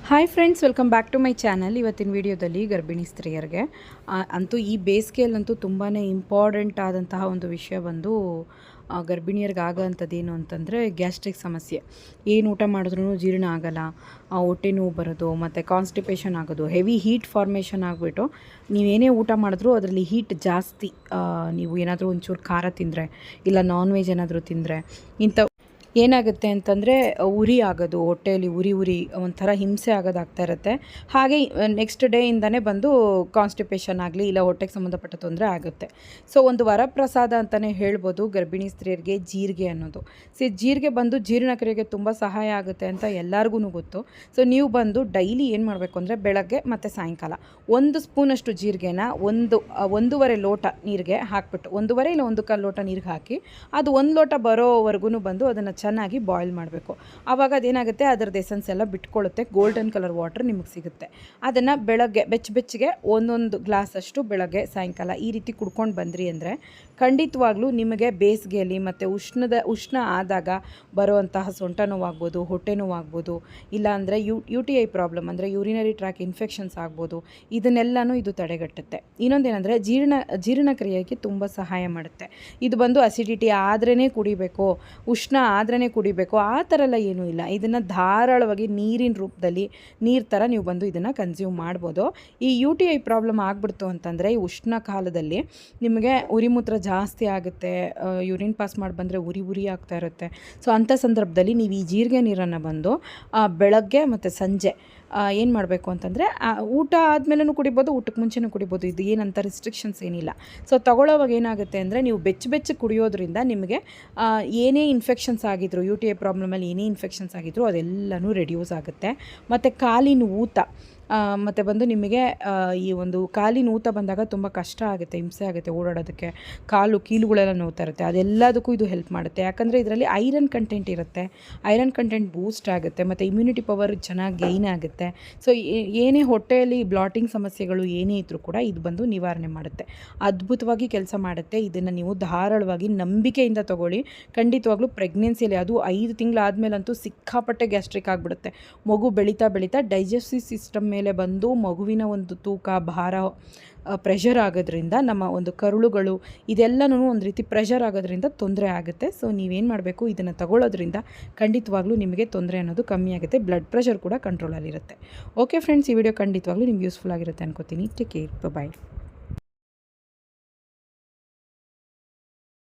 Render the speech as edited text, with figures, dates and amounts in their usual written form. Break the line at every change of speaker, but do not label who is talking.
Hi friends, welcome back to my channel. ಇವತ್ತಿನ ವಿಡಿಯೋದಲ್ಲಿ ಗರ್ಭಿಣಿ ಸ್ತ್ರೀಯರಿಗೆ ಅಂತೂ ಈ ಬೇಸಿಗೆಯಲ್ಲಂತೂ ತುಂಬಾ ಇಂಪಾರ್ಟೆಂಟ್ ಆದಂತಹ ಒಂದು ವಿಷಯ ಬಂದು ಗರ್ಭಿಣಿಯರಿಗೆ ಆಗೋಂಥದ್ದೇನು ಅಂತಂದರೆ ಗ್ಯಾಸ್ಟ್ರಿಕ್ ಸಮಸ್ಯೆ. ಏನು ಊಟ ಮಾಡಿದ್ರೂ ಜೀರ್ಣ ಆಗೋಲ್ಲ, ಹೊಟ್ಟೆ ನೋವು ಬರೋದು, ಮತ್ತು ಕಾನ್ಸ್ಟಿಪೇಷನ್ ಆಗೋದು, ಹೆವಿ ಹೀಟ್ ಫಾರ್ಮೇಷನ್ ಆಗಿಬಿಟ್ಟು ನೀವೇನೇ ಊಟ ಮಾಡಿದ್ರೂ ಅದರಲ್ಲಿ ಹೀಟ್ ಜಾಸ್ತಿ. ನೀವು ಏನಾದರೂ ಒಂಚೂರು ಖಾರ ತಿಂದರೆ ಇಲ್ಲ ನಾನ್ ವೆಜ್ ಏನಾದರೂ ತಿಂದರೆ ಇಂಥ ಏನಾಗುತ್ತೆ ಅಂತಂದರೆ ಉರಿ ಆಗೋದು, ಹೊಟ್ಟೆಯಲ್ಲಿ ಉರಿ ಒಂಥರ ಹಿಂಸೆ ಆಗೋದಾಗ್ತಾ ಇರುತ್ತೆ. ಹಾಗೆ ನೆಕ್ಸ್ಟ್ ಡೇಯಿಂದನೇ ಬಂದು ಕಾನ್ಸ್ಟಿಪೇಷನ್ ಆಗಲಿ ಇಲ್ಲ ಹೊಟ್ಟೆಗೆ ಸಂಬಂಧಪಟ್ಟ ತೊಂದರೆ ಆಗುತ್ತೆ. ಸೊ ಒಂದು ವರಪ್ರಸಾದ ಅಂತಲೇ ಹೇಳ್ಬೋದು ಗರ್ಭಿಣಿ ಸ್ತ್ರೀಯರಿಗೆ ಜೀರಿಗೆ ಅನ್ನೋದು. ಜೀರಿಗೆ ಬಂದು ಜೀರ್ಣಕ್ರಿಯೆಗೆ ತುಂಬ ಸಹಾಯ ಆಗುತ್ತೆ ಅಂತ ಎಲ್ಲರಿಗೂ ಗೊತ್ತು. ಸೊ ನೀವು ಬಂದು ಡೈಲಿ ಏನು ಮಾಡಬೇಕು ಅಂದರೆ ಬೆಳಗ್ಗೆ ಮತ್ತು ಸಾಯಂಕಾಲ 1 ಸ್ಪೂನಷ್ಟು ಜೀರಿಗೆನ 1.5 ಲೋಟ ನೀರಿಗೆ ಹಾಕಿಬಿಟ್ಟು 1.5 ಇಲ್ಲ 1 ಲೋಟ ನೀರಿಗೆ ಹಾಕಿ ಅದು 1 ಲೋಟ ಬರೋವರೆಗೂ ಬಂದು ಅದನ್ನು ಚೆನ್ನಾಗಿ ಬಾಯ್ಲ್ ಮಾಡಬೇಕು. ಆವಾಗ ಅದೇನಾಗುತ್ತೆ, ಅದರದ್ದು ಎಸೆನ್ಸ್ ಎಲ್ಲ ಬಿಟ್ಕೊಳ್ಳುತ್ತೆ, ಗೋಲ್ಡನ್ ಕಲರ್ ವಾಟರ್ ನಿಮಗೆ ಸಿಗುತ್ತೆ. ಅದನ್ನು ಬೆಳಗ್ಗೆ ಬೆಚ್ಚಗೆ 1 ಗ್ಲಾಸಷ್ಟು ಬೆಳಗ್ಗೆ ಸಾಯಂಕಾಲ ಈ ರೀತಿ ಕುಡ್ಕೊಂಡು ಬಂದ್ರಿ ಅಂದರೆ ಖಂಡಿತವಾಗ್ಲೂ ನಿಮಗೆ ಬೇಸಿಗೆಯಲ್ಲಿ ಮತ್ತು ಉಷ್ಣ ಆದಾಗ ಬರುವಂತಹ ಸೊಂಟ ನೋವಾಗ್ಬೋದು, ಹೊಟ್ಟೆ ನೋವಾಗ್ಬೋದು, ಇಲ್ಲಾಂದರೆ UTI ಪ್ರಾಬ್ಲಮ್ ಅಂದರೆ ಯೂರಿನರಿ ಟ್ರ್ಯಾಕ್ ಇನ್ಫೆಕ್ಷನ್ಸ್ ಆಗ್ಬೋದು. ಇದನ್ನೆಲ್ಲನೂ ಇದು ತಡೆಗಟ್ಟುತ್ತೆ. ಇನ್ನೊಂದೇನೆಂದರೆ ಜೀರ್ಣಕ್ರಿಯೆಗೆ ತುಂಬ ಸಹಾಯ ಮಾಡುತ್ತೆ. ಇದು ಬಂದು ಅಸಿಡಿಟಿ ಆದ್ರೇ ಕುಡಿಬೇಕು, ಉಷ್ಣ ಆದ್ರೇ ಕುಡಿಬೇಕು ಆ ಥರ ಎಲ್ಲ ಏನೂ ಇಲ್ಲ. ಇದನ್ನು ಧಾರಾಳವಾಗಿ ನೀರಿನ ರೂಪದಲ್ಲಿ ನೀರು ಥರ ನೀವು ಬಂದು ಇದನ್ನು ಕನ್ಸ್ಯೂಮ್ ಮಾಡ್ಬೋದು. ಈ UTI ಪ್ರಾಬ್ಲಮ್ ಆಗ್ಬಿಡ್ತು ಅಂತಂದರೆ ಈ ಉಷ್ಣ ಕಾಲದಲ್ಲಿ ನಿಮಗೆ ಉರಿಮೂತ್ರ ಜಾಸ್ತಿ ಆಗುತ್ತೆ, ಯೂರಿನ್ ಪಾಸ್ ಮಾಡಿ ಬಂದರೆ ಉರಿ ಆಗ್ತಾ ಇರುತ್ತೆ. ಸೊ ಅಂಥ ಸಂದರ್ಭದಲ್ಲಿ ನೀವು ಈ ಜೀರಿಗೆ ನೀರನ್ನು ಬಂದು ಬೆಳಗ್ಗೆ ಮತ್ತು ಸಂಜೆ ಏನು ಮಾಡಬೇಕು ಅಂತಂದರೆ ಊಟ ಆದಮೇಲೂ ಕುಡಿಬೋದು, ಊಟಕ್ಕೆ ಮುಂಚೆನೂ ಕುಡಿಬೋದು. ಇದು ಏನಂತ ರಿಸ್ಟ್ರಿಕ್ಷನ್ಸ್ ಏನಿಲ್ಲ. ಸೊ ತಗೊಳ್ಳೋವಾಗ ಏನಾಗುತ್ತೆ ಅಂದರೆ ನೀವು ಬೆಚ್ಚಗೆ ಕುಡಿಯೋದ್ರಿಂದ ನಿಮಗೆ ಏನೇ ಇನ್ಫೆಕ್ಷನ್ಸ್ ಆಗಿದ್ರು, UTI ಪ್ರಾಬ್ಲಮಲ್ಲಿ ಏನೇ ಇನ್ಫೆಕ್ಷನ್ಸ್ ಆಗಿದ್ರು ಅದೆಲ್ಲನೂ ರೆಡ್ಯೂಸ್ ಆಗುತ್ತೆ. ಮತ್ತು ಕಾಲಿನ ಊತ ಮತ್ತು ಬಂದು ನಿಮಗೆ ಈ ಒಂದು ಕಾಲಿನ ಊತ ಬಂದಾಗ ತುಂಬ ಕಷ್ಟ ಆಗುತ್ತೆ, ಹಿಂಸೆ ಆಗುತ್ತೆ ಓಡಾಡೋದಕ್ಕೆ, ಕೀಲುಗಳೆಲ್ಲ ನೋವ್ತಾ ಇರುತ್ತೆ. ಅದೆಲ್ಲದಕ್ಕೂ ಇದು ಹೆಲ್ಪ್ ಮಾಡುತ್ತೆ. ಯಾಕಂದರೆ ಇದರಲ್ಲಿ ಐರನ್ ಕಂಟೆಂಟ್ ಇರುತ್ತೆ. ಐರನ್ ಕಂಟೆಂಟ್ ಬೂಸ್ಟ್ ಆಗುತ್ತೆ ಮತ್ತು ಇಮ್ಯುನಿಟಿ ಪವರ್ ಚೆನ್ನಾಗಿ ಗೈನ್ ಆಗುತ್ತೆ. ಸೊ ಏನೇ ಹೊಟ್ಟೆಯಲ್ಲಿ ಬ್ಲಾಟಿಂಗ್ ಸಮಸ್ಯೆಗಳು ಏನೇ ಇದ್ದರೂ ಕೂಡ ಇದು ಬಂದು ನಿವಾರಣೆ ಮಾಡುತ್ತೆ. ಅದ್ಭುತವಾಗಿ ಕೆಲಸ ಮಾಡುತ್ತೆ. ಇದನ್ನು ನೀವು ಧಾರಾಳವಾಗಿ ನಂಬಿಕೆಯಿಂದ ತಗೊಳ್ಳಿ. ಖಂಡಿತವಾಗ್ಲೂ ಪ್ರೆಗ್ನೆನ್ಸಿಯಲ್ಲಿ ಅದು 5 ತಿಂಗಳಾದಮೇಲಂತೂ ಸಿಕ್ಕಾಪಟ್ಟೆ ಗ್ಯಾಸ್ಟ್ರಿಕ್ ಆಗಿಬಿಡುತ್ತೆ. ಮಗು ಬೆಳೀತಾ ಡೈಜೆಸ್ಟಿವ್ ಸಿಸ್ಟಮ್ ಮೇಲೆ ಬಂದು ಮಗುವಿನ ಒಂದು ತೂಕ, ಭಾರ, ಪ್ರೆಷರ್ ಆಗೋದ್ರಿಂದ ನಮ್ಮ ಒಂದು ಕರುಳುಗಳು ಇದೆಲ್ಲನೂ ಒಂದು ರೀತಿ ಪ್ರೆಷರ್ ಆಗೋದ್ರಿಂದ ತೊಂದರೆ ಆಗುತ್ತೆ. ಸೊ ನೀವೇನು ಮಾಡಬೇಕು, ಇದನ್ನು ತಗೊಳ್ಳೋದ್ರಿಂದ ಖಂಡಿತವಾಗ್ಲೂ ನಿಮಗೆ ತೊಂದರೆ ಅನ್ನೋದು ಕಮ್ಮಿ ಆಗುತ್ತೆ. ಬ್ಲಡ್ ಪ್ರೆಷರ್ ಕೂಡ ಕಂಟ್ರೋಲಲ್ಲಿರುತ್ತೆ. ಓಕೆ ಫ್ರೆಂಡ್ಸ್, ಈ ವಿಡಿಯೋ ಖಂಡಿತವಾಗ್ಲೂ ನಿಮ್ಗೆ ಯೂಸ್ಫುಲ್ ಆಗಿರುತ್ತೆ ಅನ್ಕೋತೀನಿ. ಟೇಕ್ ಕೇರ್, ಬಾಯ್.